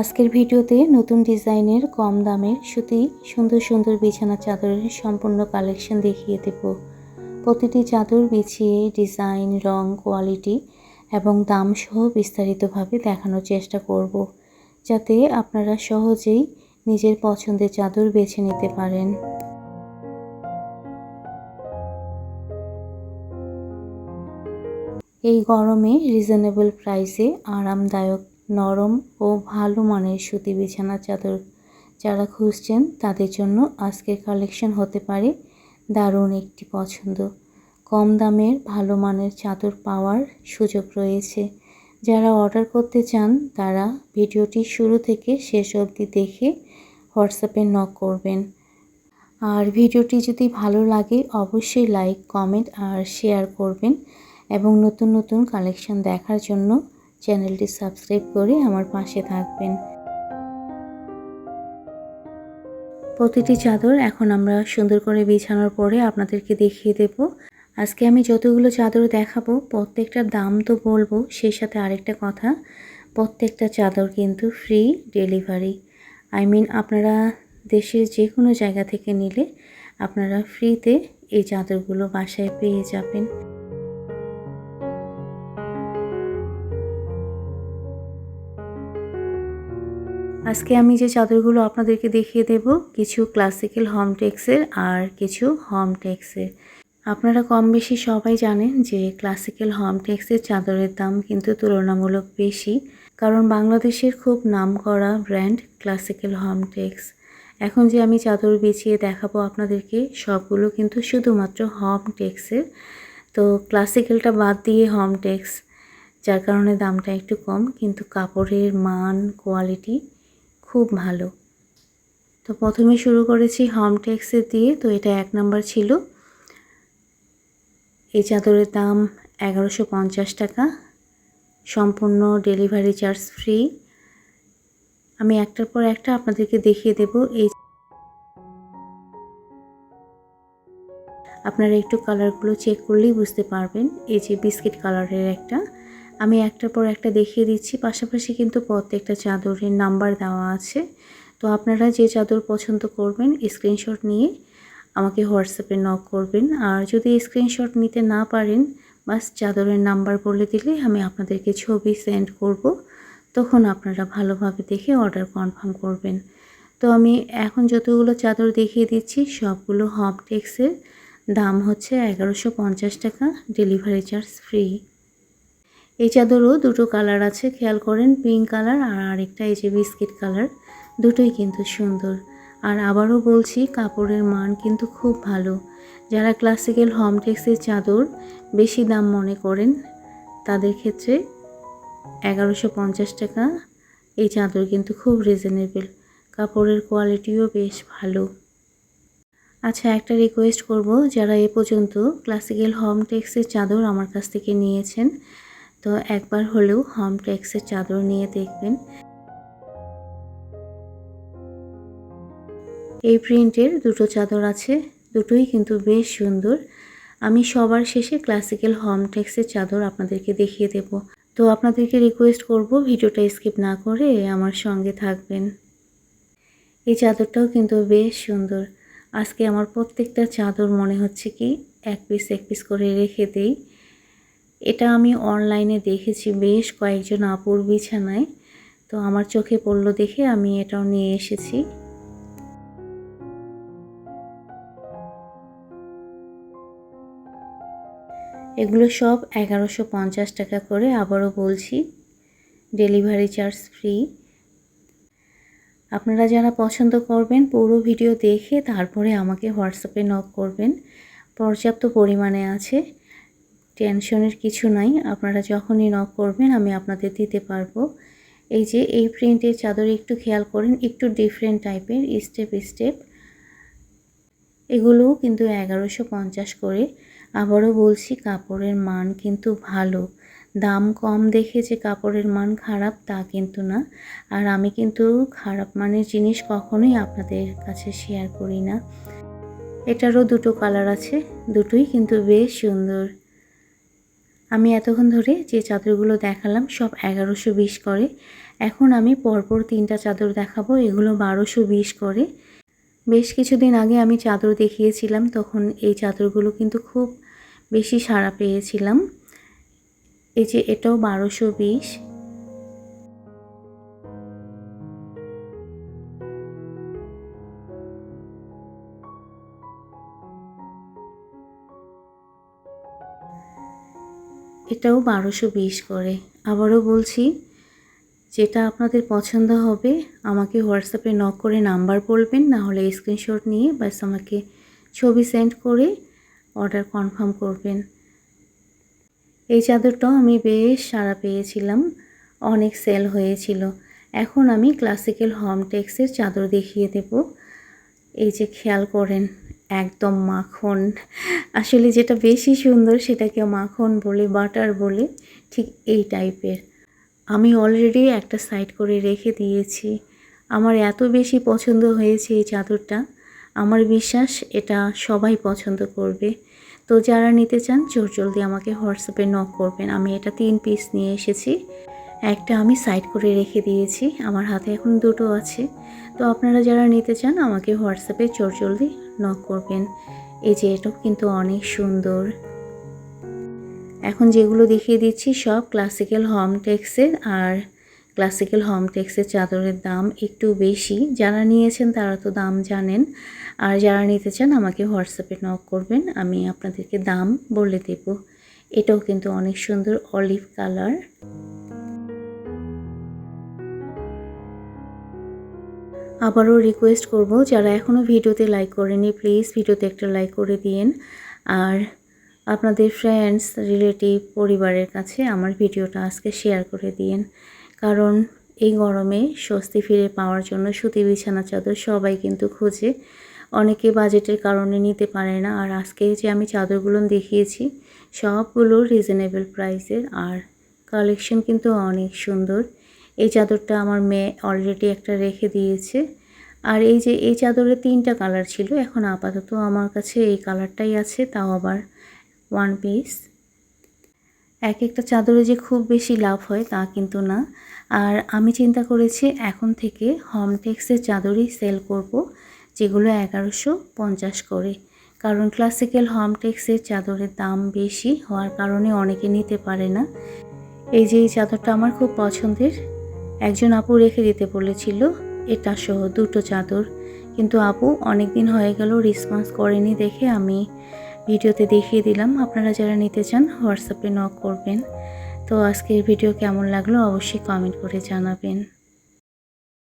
আজকের ভিডিওতে নতুন ডিজাইনের কম দামের সুতি সুন্দর সুন্দর বিছানা চাদরের সম্পূর্ণ কালেকশন দেখিয়ে দেব। প্রতিটি চাদর বিছিয়ে ডিজাইন, রং, কোয়ালিটি এবং দাম সহ বিস্তারিতভাবে দেখানোর চেষ্টা করব, যাতে আপনারা সহজেই নিজের পছন্দের চাদর বেছে নিতে পারেন। এই গরমে রিজনেবল প্রাইসে আরামদায়ক, নরম ও ভালো মানের সুতি বিছানা চাদর যারা খুঁজছেন তাদের জন্য আজকের কালেকশন হতে পারে দারুণ একটি পছন্দ। কম দামের ভালো মানের চাদর পাওয়ার সুযোগ রয়েছে। যারা অর্ডার করতে চান তারা ভিডিওটি শুরু থেকে শেষ অবধি দেখে হোয়াটসঅ্যাপে নক করবেন। আর ভিডিওটি যদি ভালো লাগে অবশ্যই লাইক, কমেন্ট আর শেয়ার করবেন এবং নতুন নতুন কালেকশন দেখার জন্য চ্যানেলটি সাবস্ক্রাইব করে আমার পাশে থাকবেন। প্রতিটি চাদর এখন আমরা সুন্দর করে বিছানোর পরে আপনাদেরকে দেখিয়ে দেব। আজকে আমি যতগুলো চাদর দেখাবো প্রত্যেকটার দাম তো বলবো, সেই সাথে আরেকটা কথা, প্রত্যেকটা চাদর কিন্তু ফ্রি ডেলিভারি। আপনারা দেশের যে কোনো জায়গা থেকে নিলে আপনারা ফ্রিতে এই চাদরগুলো বাসায় পেয়ে যাবেন। আজকে আমি যে চাদরগুলো আপনাদেরকে দেখিয়ে দেব কিছু ক্লাসিক্যাল হোমটেক্সের আর কিছু হোমটেক্সের। আপনারা কম বেশি সবাই জানেন যে ক্লাসিক্যাল হোমটেক্সের চাদরের দাম কিন্তু তুলনামূলক বেশি, কারণ বাংলাদেশের খুব নামকরা ব্র্যান্ড ক্লাসিক্যাল হোমটেক্স। এখন যে আমি চাদর বিছিয়ে দেখাবো আপনাদেরকে সবগুলো কিন্তু শুধুমাত্র হোমটেক্সের, তো ক্লাসিক্যালটা বাদ দিয়ে হোমটেক্স, যার কারণে দামটা একটু কম, কিন্তু কাপড়ের মান, কোয়ালিটি খুব ভালো। তো প্রথমে শুরু করেছি হোমটেক্সের দিয়ে। তো এটা 1 নাম্বার ছিল। এই চাদরের দাম 1150 টাকা, সম্পূর্ণ ডেলিভারি চার্জ ফ্রি। আমি একটার পর একটা আপনাদেরকে দেখিয়ে দেব। আপনারা একটু কালারগুলো চেক করলেই বুঝতে পারবেন। এই যে বিস্কিট কালারের একটা, আমি একটার পর একটা দেখিয়ে দিচ্ছি। পাশাপাশি কিন্তু প্রত্যেকটা চাদরের নাম্বার দেওয়া আছে। তো আপনারা যে চাদর পছন্দ করবেন স্ক্রিনশট নিয়ে আমাকে হোয়াটসঅ্যাপে নক করবেন। আর যদি স্ক্রিনশট নিতে না পারেন, বাস চাদরের নাম্বার বলে দিলে আমি আপনাদেরকে ছবি সেন্ড করব, তখন আপনারা ভালোভাবে দেখে অর্ডার কনফার্ম করবেন। তো আমি এখন যতগুলো চাদর দেখিয়ে দিচ্ছি সবগুলো হোমটেক্সের দাম হচ্ছে 1150 টাকা, ডেলিভারি চার্জ ফ্রি। এই চাদরও দুটো কালার আছে, খেয়াল করেন, পিঙ্ক কালার আর আরেকটা এই যে বিস্কিট কালার। দুটোই কিন্তু সুন্দর। আর আবারও বলছি, কাপড়ের মান কিন্তু খুব ভালো। যারা ক্লাসিক্যাল হোমটেক্সের চাদর বেশি দাম মনে করেন তাদের ক্ষেত্রে 1150 টাকা এই চাদর কিন্তু খুব রিজনেবল। কাপড়ের কোয়ালিটিও বেশ ভালো। আচ্ছা, একটা রিকোয়েস্ট করব, যারা এ পর্যন্ত ক্লাসিক্যাল হোমটেক্সের চাদর আমার কাছ থেকে নিয়েছেন, তো একবার হলেও হোমটেক্সের চাদর নিয়ে দেখবেন। এই প্রিন্টের দুটো চাদর আছে, দুটোই কিন্তু বেশ সুন্দর। আমি সবার শেষে ক্লাসিক্যাল হোমটেক্সের চাদর আপনাদেরকে দেখিয়ে দেব। তো আপনাদেরকে রিকোয়েস্ট করব ভিডিওটা স্কিপ না করে আমার সঙ্গে থাকবেন। এই চাদরটাও কিন্তু বেশ সুন্দর। আজকে আমার প্রত্যেকটা চাদর মনে হচ্ছে কি এক পিস করে রেখে দেই। এটা আমি অনলাইনে দেখেছি বেশ কয়েকজন আপুর বিছানায়, তো আমার চোখে পড়লো দেখে আমি এটাও নিয়ে এসেছি। এগুলো সব 1150 টাকা করে, আবারও বলছি ডেলিভারি চার্জ ফ্রি। আপনারা যারা পছন্দ করবেন পুরো ভিডিও দেখে তারপরে আমাকে হোয়াটসঅ্যাপে নক করবেন। পর্যাপ্ত পরিমাণে আছে, টেনশনের কিছু নাই। আপনারা যখনই নক করবেন আমি আপনাদের দিতে পারবো। এই যে এই প্রিন্টের চাদর একটু খেয়াল করেন, একটু ডিফারেন্ট টাইপের, স্টেপ স্টেপ। এগুলোও কিন্তু 1150 করে। আবারও বলছি কাপড়ের মান কিন্তু ভালো। দাম কম দেখে যে কাপড়ের মান খারাপ তা কিন্তু না। আর আমি কিন্তু খারাপ মানের জিনিস কখনোই আপনাদের কাছে শেয়ার করি না। এটারও দুটো কালার আছে, দুটোই কিন্তু বেশ সুন্দর। আমি এতক্ষণ ধরে যে চাদরগুলো দেখালাম সব 1120 করে। এখন আমি পরপর 3টা চাদর দেখাবো। এগুলো 1220 করে। বেশ কিছুদিন আগে আমি চাদর দেখিয়েছিলাম, তখন এই চাদরগুলো কিন্তু খুব বেশি সাড়া পেয়েছিলাম। এই যে এটাও 1220। এটাও 1220 করে। আবারও বলছি, যেটা আপনাদের পছন্দ হবে আমাকে হোয়াটসঅ্যাপে নক করে নাম্বার বলবেন, না হলে স্ক্রিনশট নিয়ে বাস আমাকে ছবি সেন্ড করে অর্ডার কনফার্ম করবেন। এই চাদরটাও আমি বেশ সাড়া পেয়েছিলাম, অনেক সেল হয়েছিল। এখন আমি ক্লাসিক্যাল হোমটেক্সের চাদর দেখিয়ে দেব। এই যে খেয়াল করেন, একদম মাখন। আসলে যেটা বেশি সুন্দর সেটাকে মাখন বলে, বাটার বলে, ঠিক এই টাইপের। আমি অলরেডি একটা সাইড করে রেখে দিয়েছি। আমার এত বেশি পছন্দ হয়েছে এই চাদরটা, আমার বিশ্বাস এটা সবাই পছন্দ করবে। তো যারা নিতে চান জলদি আমাকে হোয়াটসঅ্যাপে নক করবেন। আমি এটা 3 পিস নিয়ে এসেছি। একটা আমি সাইড করে রেখে দিয়েছি, আমার হাতে এখন 2টো আছে। তো আপনারা যারা নিতে চান আমাকে হোয়াটসঅ্যাপে জলদি নক করবেন। এই যে এটাও কিন্তু অনেক সুন্দর। এখন যেগুলো দেখিয়ে দিচ্ছি সব ক্লাসিক্যাল হোমটেক্সের, আর ক্লাসিক্যাল হোমটেক্সের চাদরের দাম একটু বেশি। যারা নিয়েছেন তারা তো দাম জানেন, আর যারা নিতে চান আমাকে হোয়াটসঅ্যাপে নক করবেন, আমি আপনাদেরকে দাম বলে দেব। এটাও কিন্তু অনেক সুন্দর, অলিভ কালার। আবারও রিকোয়েস্ট করব, যারা এখনও ভিডিওতে লাইক করেনি প্লিজ ভিডিওতে একটা লাইক করে দিন, আর আপনাদের ফ্রেন্ডস, রিলেটিভ, পরিবারের কাছে আমার ভিডিওটা আজকে শেয়ার করে দিন। কারণ এই গরমে স্বস্তি ফিরে পাওয়ার জন্য সুতি বিছানা চাদর সবাই কিন্তু খোঁজে, অনেকে বাজেটের কারণে নিতে পারে না। আর আজকে যে আমি চাদরগুলো দেখিয়েছি সবগুলো রিজনেবল প্রাইসের, আর কালেকশন কিন্তু অনেক সুন্দর। এই চাদরটা আমার মেয়ে অলরেডি একটা রেখে দিয়েছে। আর এই যে এই চাদরের 3টা কালার ছিল, এখন আপাতত আমার কাছে এই কালারটাই আছে, তাও আবার 1 পিস। এক একটা চাদরে যে খুব বেশি লাভ হয় তা কিন্তু না। আর আমি চিন্তা করেছি এখন থেকে হোমটেক্সের চাদরই সেল করব, যেগুলো 1150 করে। কারণ ক্লাসিক্যাল হোমটেক্সের চাদরের দাম বেশি হওয়ার কারণে অনেকে নিতে পারে না। এই যে এই চাদরটা আমার খুব পছন্দের, একজন আপু রেখে দিতে বলেছিল এটা সহ 2টো চাদর, কিন্তু আপু অনেক দিন হয়ে গেল রেসপন্স করেনি দেখে আমি ভিডিওতে দেখিয়ে দিলাম। আপনারা যারা নিতে চান হোয়াটসঅ্যাপে নক করবেন। তো আজকের ভিডিও কেমন লাগলো অবশ্যই কমেন্ট করে জানাবেন।